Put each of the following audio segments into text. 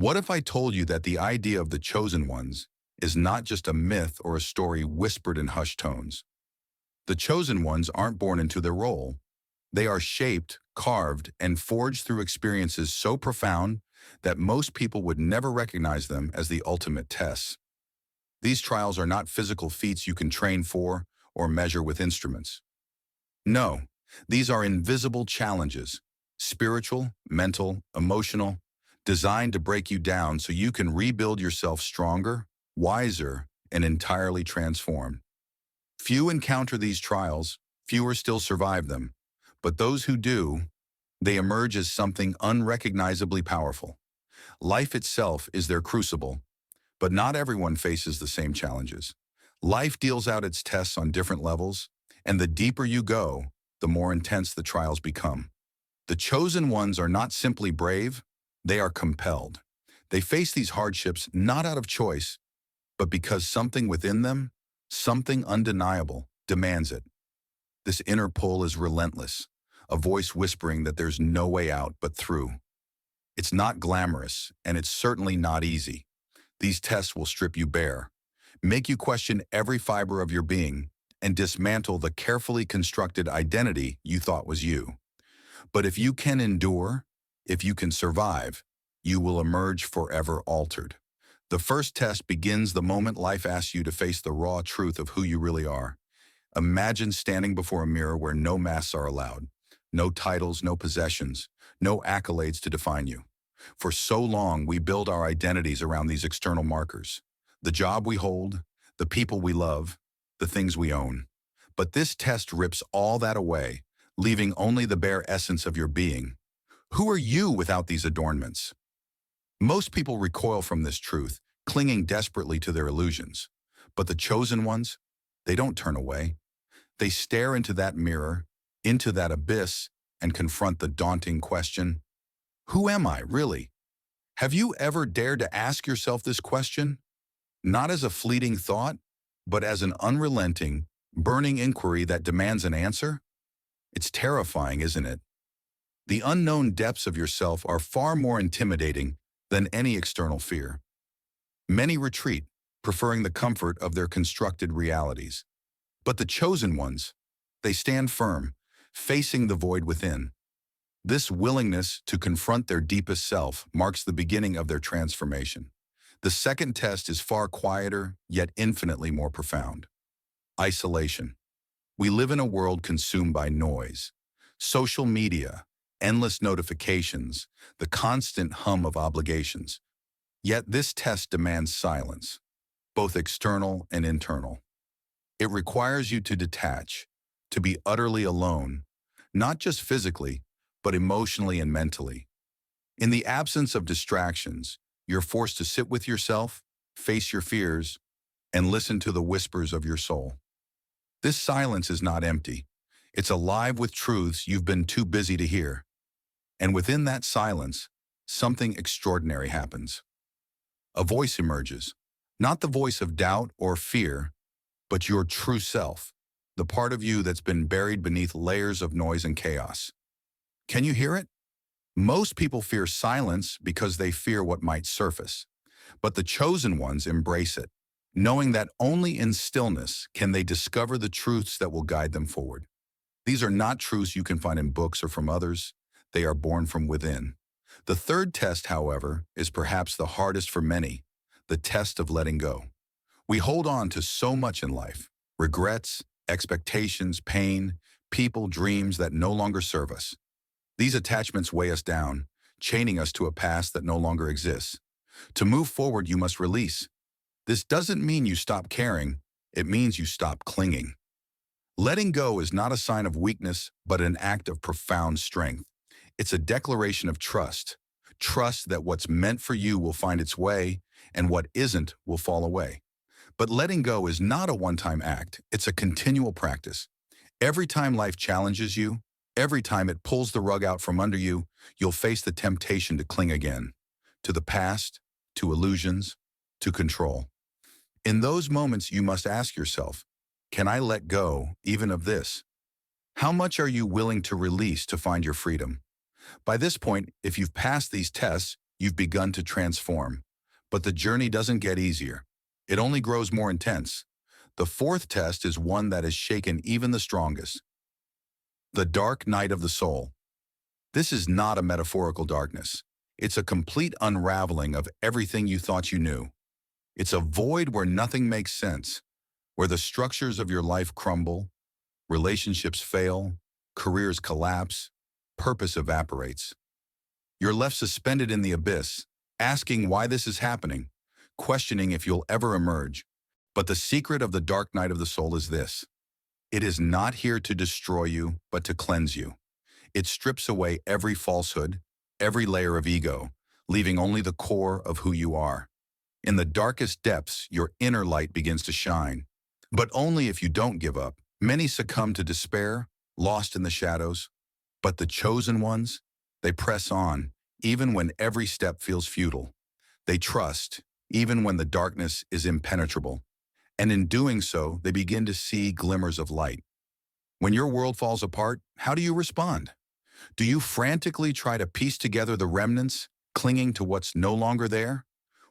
What if I told you that the idea of the chosen ones is not just a myth or a story whispered in hushed tones? The chosen ones aren't born into their role. They are shaped, carved, and forged through experiences so profound that most people would never recognize them as the ultimate tests. These trials are not physical feats you can train for or measure with instruments. No, these are invisible challenges, spiritual, mental, emotional, designed to break you down so you can rebuild yourself stronger, wiser, and entirely transformed. Few encounter these trials, fewer still survive them, but those who do, they emerge as something unrecognizably powerful. Life itself is their crucible, but not everyone faces the same challenges. Life deals out its tests on different levels, and the deeper you go, the more intense the trials become. The chosen ones are not simply brave, they are compelled. They face these hardships not out of choice, but because something within them, something undeniable, demands it. This inner pull is relentless, a voice whispering that there's no way out but through. It's not glamorous, and it's certainly not easy. These tests will strip you bare, make you question every fiber of your being, and dismantle the carefully constructed identity you thought was you. But if you can endure, if you can survive, you will emerge forever altered. The first test begins the moment life asks you to face the raw truth of who you really are. Imagine standing before a mirror where no masks are allowed, no titles, no possessions, no accolades to define you. For so long, we build our identities around these external markers. The job we hold, the people we love, the things we own. But this test rips all that away, leaving only the bare essence of your being. Who are you without these adornments? Most people recoil from this truth, clinging desperately to their illusions. But the chosen ones, they don't turn away. They stare into that mirror, into that abyss, and confront the daunting question, who am I, really? Have you ever dared to ask yourself this question? Not as a fleeting thought, but as an unrelenting, burning inquiry that demands an answer? It's terrifying, isn't it? The unknown depths of yourself are far more intimidating than any external fear. Many retreat, preferring the comfort of their constructed realities. But the chosen ones, they stand firm, facing the void within. This willingness to confront their deepest self marks the beginning of their transformation. The second test is far quieter, yet infinitely more profound. Isolation. We live in a world consumed by noise. Social media, endless notifications, the constant hum of obligations. Yet this test demands silence, both external and internal. It requires you to detach, to be utterly alone, not just physically, but emotionally and mentally. In the absence of distractions, you're forced to sit with yourself, face your fears, and listen to the whispers of your soul. This silence is not empty. It's alive with truths you've been too busy to hear. And within that silence, something extraordinary happens. A voice emerges, not the voice of doubt or fear, but your true self, the part of you that's been buried beneath layers of noise and chaos. Can you hear it? Most people fear silence because they fear what might surface. But the chosen ones embrace it, knowing that only in stillness can they discover the truths that will guide them forward. These are not truths you can find in books or from others. They are born from within. The third test, however, is perhaps the hardest for many, the test of letting go. We hold on to so much in life, regrets, expectations, pain, people, dreams that no longer serve us. These attachments weigh us down, chaining us to a past that no longer exists. To move forward, you must release. This doesn't mean you stop caring, it means you stop clinging. Letting go is not a sign of weakness, but an act of profound strength. It's a declaration of trust. Trust that what's meant for you will find its way, and what isn't will fall away. But letting go is not a one-time act, it's a continual practice. Every time life challenges you, every time it pulls the rug out from under you, you'll face the temptation to cling again. To the past, to illusions, to control. In those moments, you must ask yourself, can I let go even of this? How much are you willing to release to find your freedom? By this point, if you've passed these tests, you've begun to transform. But the journey doesn't get easier. It only grows more intense. The fourth test is one that has shaken even the strongest. The dark night of the soul. This is not a metaphorical darkness. It's a complete unraveling of everything you thought you knew. It's a void where nothing makes sense, where the structures of your life crumble, relationships fail, careers collapse, purpose evaporates. You're left suspended in the abyss, asking why this is happening, questioning if you'll ever emerge. But the secret of the dark night of the soul is this: it is not here to destroy you, but to cleanse you. It strips away every falsehood, every layer of ego, leaving only the core of who you are. In the darkest depths, your inner light begins to shine. But only if you don't give up. Many succumb to despair, lost in the shadows. But the chosen ones, they press on, even when every step feels futile. They trust, even when the darkness is impenetrable. And in doing so, they begin to see glimmers of light. When your world falls apart, how do you respond? Do you frantically try to piece together the remnants, clinging to what's no longer there?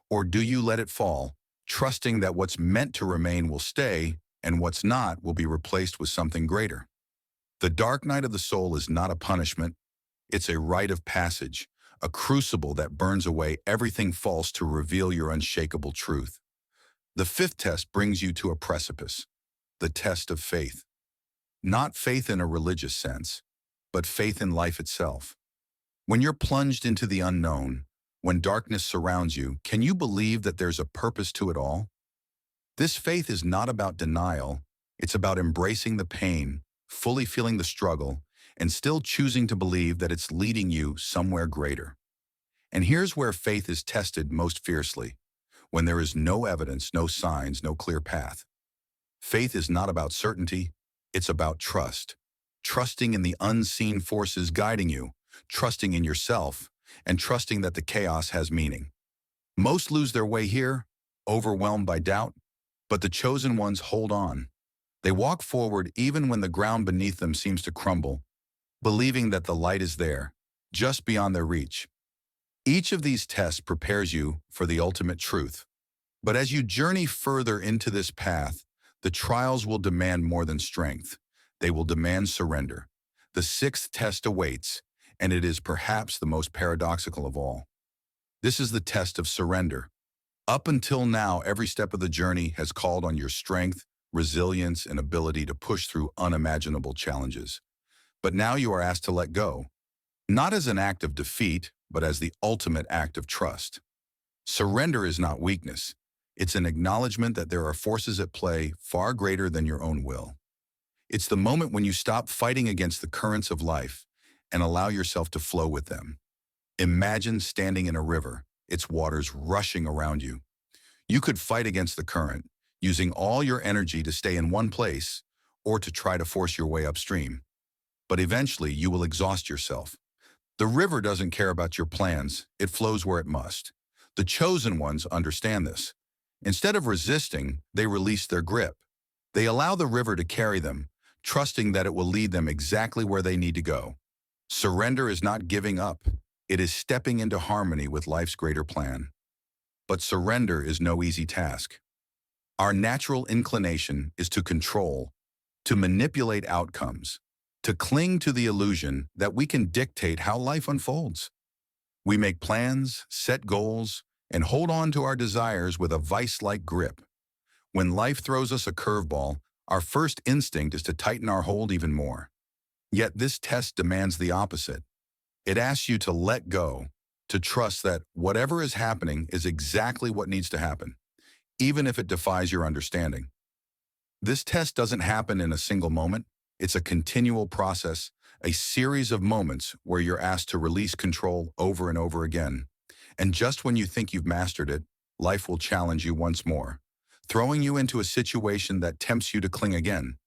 Or do you let it fall, trusting that what's meant to remain will stay and what's not will be replaced with something greater? The dark night of the soul is not a punishment. It's a rite of passage, a crucible that burns away everything false to reveal your unshakable truth. The fifth test brings you to a precipice, the test of faith. Not faith in a religious sense, but faith in life itself. When you're plunged into the unknown, when darkness surrounds you, can you believe that there's a purpose to it all? This faith is not about denial. It's about embracing the pain, fully feeling the struggle, and still choosing to believe that it's leading you somewhere greater. And here's where faith is tested most fiercely, when there is no evidence, no signs, no clear path. Faith is not about certainty, it's about trust. Trusting in the unseen forces guiding you, trusting in yourself, and trusting that the chaos has meaning. Most lose their way here, overwhelmed by doubt, but the chosen ones hold on. They walk forward even when the ground beneath them seems to crumble, believing that the light is there, just beyond their reach. Each of these tests prepares you for the ultimate truth. But as you journey further into this path, the trials will demand more than strength. They will demand surrender. The sixth test awaits, and it is perhaps the most paradoxical of all. This is the test of surrender. Up until now, every step of the journey has called on your strength, resilience, and ability to push through unimaginable challenges. But now you are asked to let go, not as an act of defeat, but as the ultimate act of trust. Surrender is not weakness. It's an acknowledgement that there are forces at play far greater than your own will. It's the moment when you stop fighting against the currents of life and allow yourself to flow with them. Imagine standing in a river, its waters rushing around you. You could fight against the current, using all your energy to stay in one place or to try to force your way upstream. But eventually, you will exhaust yourself. The river doesn't care about your plans, it flows where it must. The chosen ones understand this. Instead of resisting, they release their grip. They allow the river to carry them, trusting that it will lead them exactly where they need to go. Surrender is not giving up. It is stepping into harmony with life's greater plan. But surrender is no easy task. Our natural inclination is to control, to manipulate outcomes, to cling to the illusion that we can dictate how life unfolds. We make plans, set goals, and hold on to our desires with a vice-like grip. When life throws us a curveball, our first instinct is to tighten our hold even more. Yet this test demands the opposite. It asks you to let go, to trust that whatever is happening is exactly what needs to happen, even if it defies your understanding. This test doesn't happen in a single moment. It's a continual process, a series of moments where you're asked to release control over and over again. And just when you think you've mastered it, life will challenge you once more, throwing you into a situation that tempts you to cling again.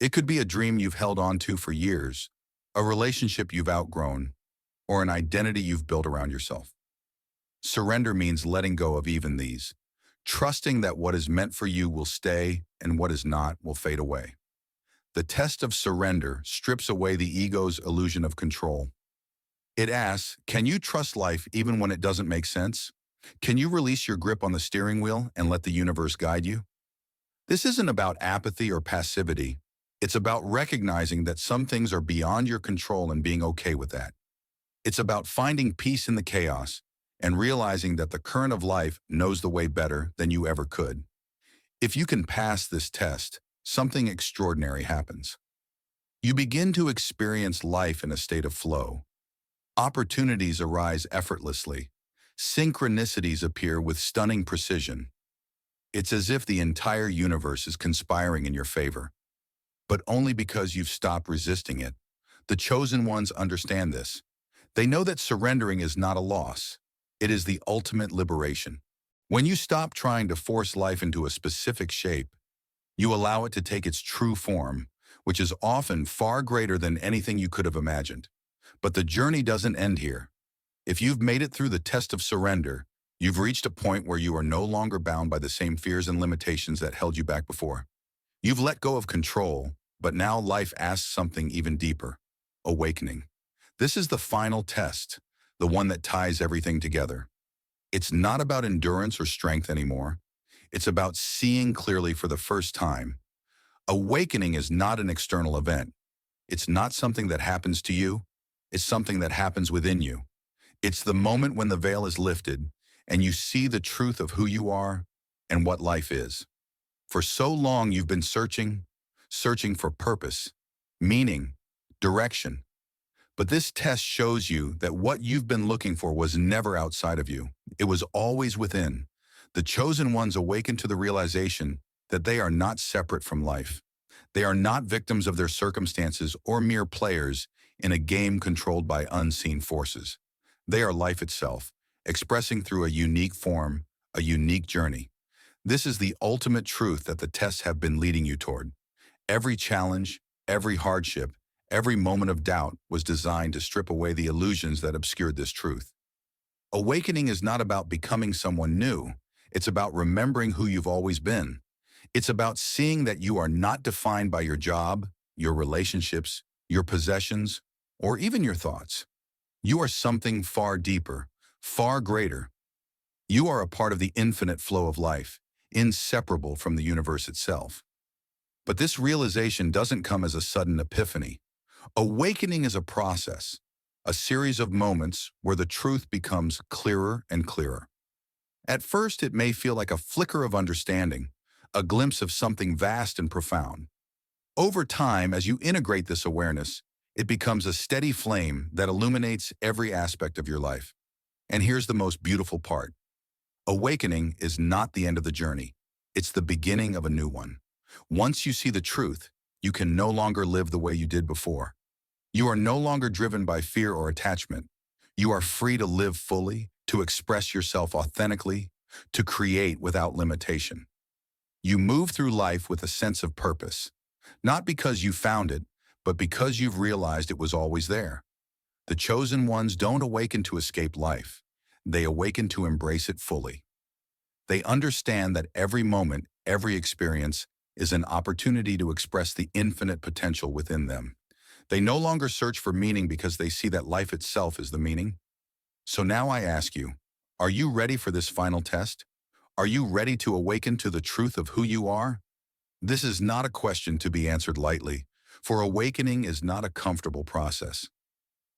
It could be a dream you've held on to for years, a relationship you've outgrown, or an identity you've built around yourself. Surrender means letting go of even these, trusting that what is meant for you will stay and what is not will fade away. The test of surrender strips away the ego's illusion of control. It asks, can you trust life even when it doesn't make sense? Can you release your grip on the steering wheel and let the universe guide you? This isn't about apathy or passivity. It's about recognizing that some things are beyond your control and being okay with that. It's about finding peace in the chaos and realizing that the current of life knows the way better than you ever could. If you can pass this test, something extraordinary happens. You begin to experience life in a state of flow. Opportunities arise effortlessly. Synchronicities appear with stunning precision. It's as if the entire universe is conspiring in your favor, but only because you've stopped resisting it. The chosen ones understand this. They know that surrendering is not a loss. It is the ultimate liberation. When you stop trying to force life into a specific shape, you allow it to take its true form, which is often far greater than anything you could have imagined. But the journey doesn't end here. If you've made it through the test of surrender, you've reached a point where you are no longer bound by the same fears and limitations that held you back before. You've let go of control, but now life asks something even deeper: awakening. This is the final test, the one that ties everything together. It's not about endurance or strength anymore. It's about seeing clearly for the first time. Awakening is not an external event. It's not something that happens to you. It's something that happens within you. It's the moment when the veil is lifted and you see the truth of who you are and what life is. For so long you've been searching for purpose, meaning, direction. But this test shows you that what you've been looking for was never outside of you. It was always within. The chosen ones awaken to the realization that they are not separate from life. They are not victims of their circumstances or mere players in a game controlled by unseen forces. They are life itself, expressing through a unique form, a unique journey. This is the ultimate truth that the tests have been leading you toward. Every challenge, every hardship, every moment of doubt was designed to strip away the illusions that obscured this truth. Awakening is not about becoming someone new. It's about remembering who you've always been. It's about seeing that you are not defined by your job, your relationships, your possessions, or even your thoughts. You are something far deeper, far greater. You are a part of the infinite flow of life, inseparable from the universe itself. But this realization doesn't come as a sudden epiphany. Awakening is a process, a series of moments where the truth becomes clearer and clearer. At first, it may feel like a flicker of understanding, a glimpse of something vast and profound. Over time, as you integrate this awareness, it becomes a steady flame that illuminates every aspect of your life. And here's the most beautiful part. Awakening is not the end of the journey. It's the beginning of a new one. Once you see the truth, you can no longer live the way you did before. You are no longer driven by fear or attachment. You are free to live fully, to express yourself authentically, to create without limitation. You move through life with a sense of purpose, not because you found it, but because you've realized it was always there. The chosen ones don't awaken to escape life. They awaken to embrace it fully. They understand that every moment, every experience is an opportunity to express the infinite potential within them. They no longer search for meaning because they see that life itself is the meaning. So now I ask you, are you ready for this final test? Are you ready to awaken to the truth of who you are? This is not a question to be answered lightly, for awakening is not a comfortable process.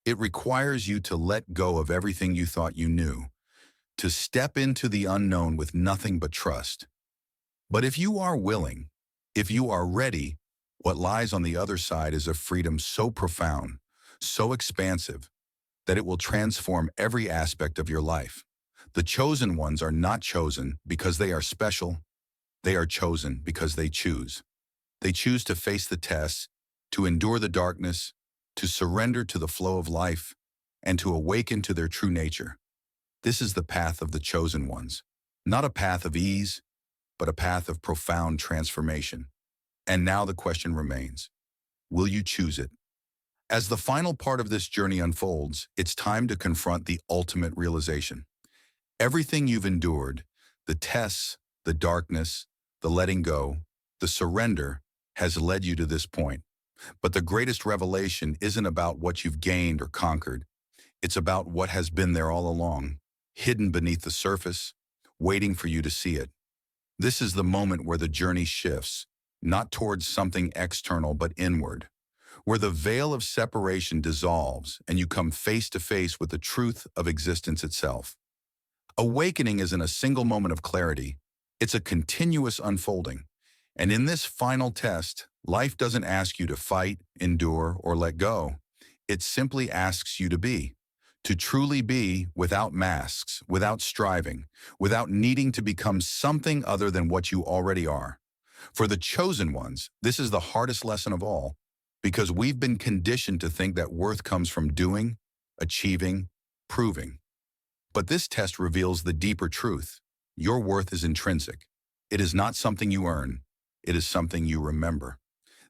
It requires you to let go of everything you thought you knew, to step into the unknown with nothing but trust. But if you are willing, if you are ready, what lies on the other side is a freedom so profound, so expansive, that it will transform every aspect of your life. The chosen ones are not chosen because they are special. They are chosen because they choose. They choose to face the tests, to endure the darkness, to surrender to the flow of life, and to awaken to their true nature. This is the path of the chosen ones, not a path of ease, but a path of profound transformation. And now the question remains, will you choose it? As the final part of this journey unfolds, it's time to confront the ultimate realization. Everything you've endured, the tests, the darkness, the letting go, the surrender, has led you to this point. But the greatest revelation isn't about what you've gained or conquered. It's about what has been there all along, hidden beneath the surface, waiting for you to see it. This is the moment where the journey shifts, not towards something external but inward, where the veil of separation dissolves and you come face to face with the truth of existence itself. Awakening isn't a single moment of clarity, it's a continuous unfolding. And in this final test, life doesn't ask you to fight, endure, or let go. It simply asks you to be. To truly be without masks, without striving, without needing to become something other than what you already are. For the chosen ones, this is the hardest lesson of all, because we've been conditioned to think that worth comes from doing, achieving, proving. But this test reveals the deeper truth. Your worth is intrinsic. It is not something you earn. It is something you remember.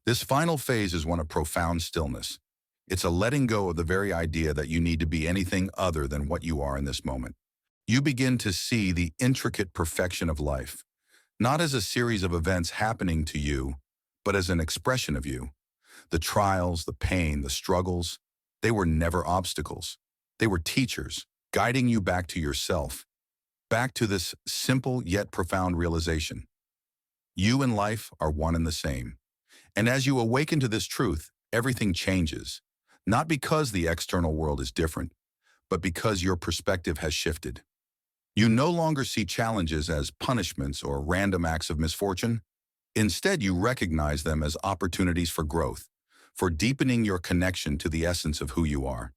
This final phase is one of profound stillness. It's a letting go of the very idea that you need to be anything other than what you are in this moment. You begin to see the intricate perfection of life, not as a series of events happening to you, but as an expression of you. The trials, the pain, the struggles, they were never obstacles. They were teachers, guiding you back to yourself, back to this simple yet profound realization. You and life are one and the same. And as you awaken to this truth, everything changes, not because the external world is different, but because your perspective has shifted. You no longer see challenges as punishments or random acts of misfortune. Instead, you recognize them as opportunities for growth, for deepening your connection to the essence of who you are.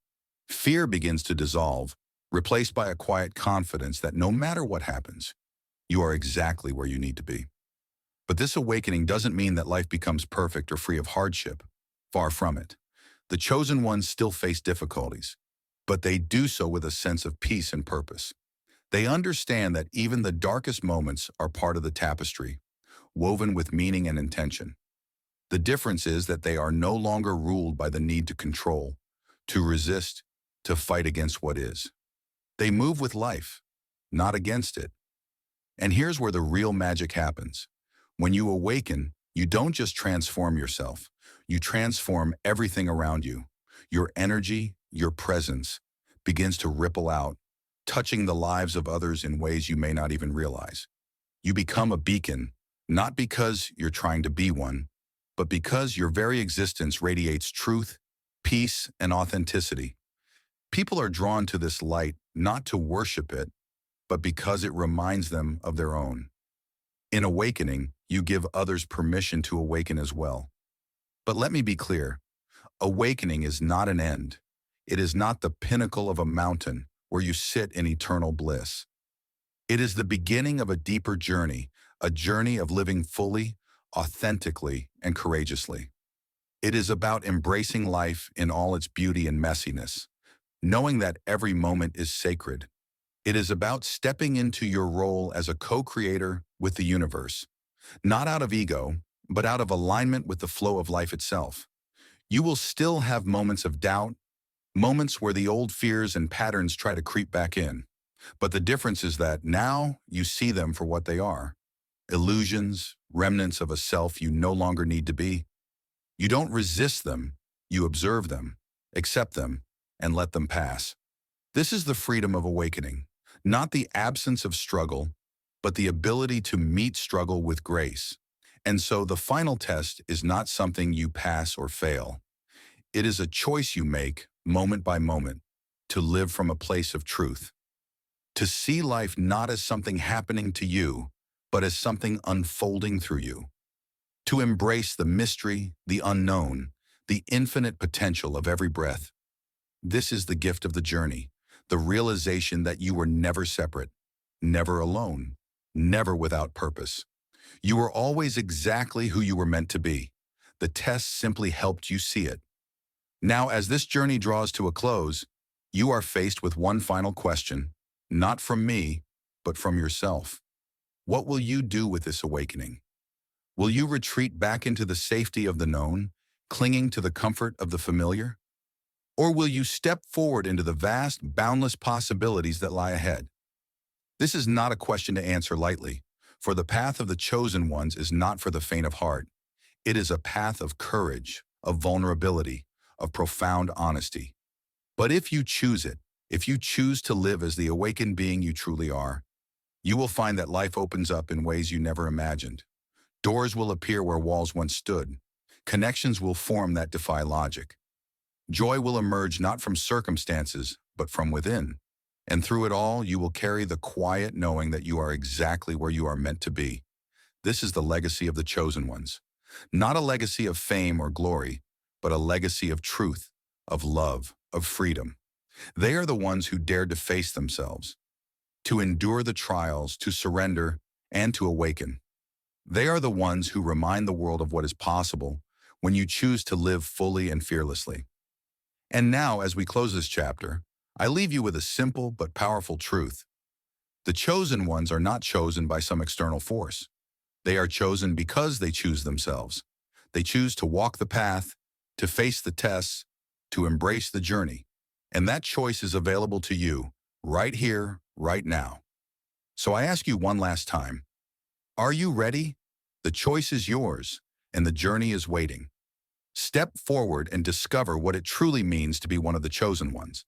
Fear begins to dissolve, replaced by a quiet confidence that no matter what happens, you are exactly where you need to be. But this awakening doesn't mean that life becomes perfect or free of hardship. Far from it. The chosen ones still face difficulties, but they do so with a sense of peace and purpose. They understand that even the darkest moments are part of the tapestry, woven with meaning and intention. The difference is that they are no longer ruled by the need to control, to resist, to fight against what is. They move with life, not against it. And here's where the real magic happens. When you awaken, you don't just transform yourself. You transform everything around you. Your energy, your presence, begins to ripple out, touching the lives of others in ways you may not even realize. You become a beacon, not because you're trying to be one, but because your very existence radiates truth, peace, and authenticity. People are drawn to this light not to worship it, but because it reminds them of their own. In awakening, you give others permission to awaken as well. But let me be clear, awakening is not an end. It is not the pinnacle of a mountain where you sit in eternal bliss. It is the beginning of a deeper journey, a journey of living fully, authentically, and courageously. It is about embracing life in all its beauty and messiness, knowing that every moment is sacred. It is about stepping into your role as a co-creator with the universe, not out of ego, but out of alignment with the flow of life itself. You will still have moments of doubt, moments where the old fears and patterns try to creep back in. But the difference is that now you see them for what they are: illusions, remnants of a self you no longer need to be. You don't resist them, you observe them, accept them, and let them pass. This is the freedom of awakening, not the absence of struggle, but the ability to meet struggle with grace. And so the final test is not something you pass or fail. It is a choice you make, moment by moment, to live from a place of truth. To see life not as something happening to you, but as something unfolding through you. To embrace the mystery, the unknown, the infinite potential of every breath. This is the gift of the journey, the realization that you were never separate, never alone, never without purpose. You were always exactly who you were meant to be. The test simply helped you see it. Now, as this journey draws to a close, you are faced with one final question, not from me, but from yourself. What will you do with this awakening? Will you retreat back into the safety of the known, clinging to the comfort of the familiar? Or will you step forward into the vast, boundless possibilities that lie ahead? This is not a question to answer lightly, for the path of the chosen ones is not for the faint of heart. It is a path of courage, of vulnerability, of profound honesty. But if you choose it, If you choose to live as the awakened being you truly are, you will find that life opens up in ways you never imagined. Doors will appear where walls once stood. Connections will form that defy logic. Joy will emerge not from circumstances, but from within. And through it all, you will carry the quiet knowing that you are exactly where you are meant to be. This is the legacy of the chosen ones. Not a legacy of fame or glory, but a legacy of truth, of love, of freedom. They are the ones who dared to face themselves, to endure the trials, to surrender, and to awaken. They are the ones who remind the world of what is possible when you choose to live fully and fearlessly. And now, as we close this chapter, I leave you with a simple but powerful truth. The chosen ones are not chosen by some external force. They are chosen because they choose themselves. They choose to walk the path, to face the tests, to embrace the journey. And that choice is available to you, right here, right now. So I ask you one last time, are you ready? The choice is yours, and the journey is waiting. Step forward and discover what it truly means to be one of the chosen ones.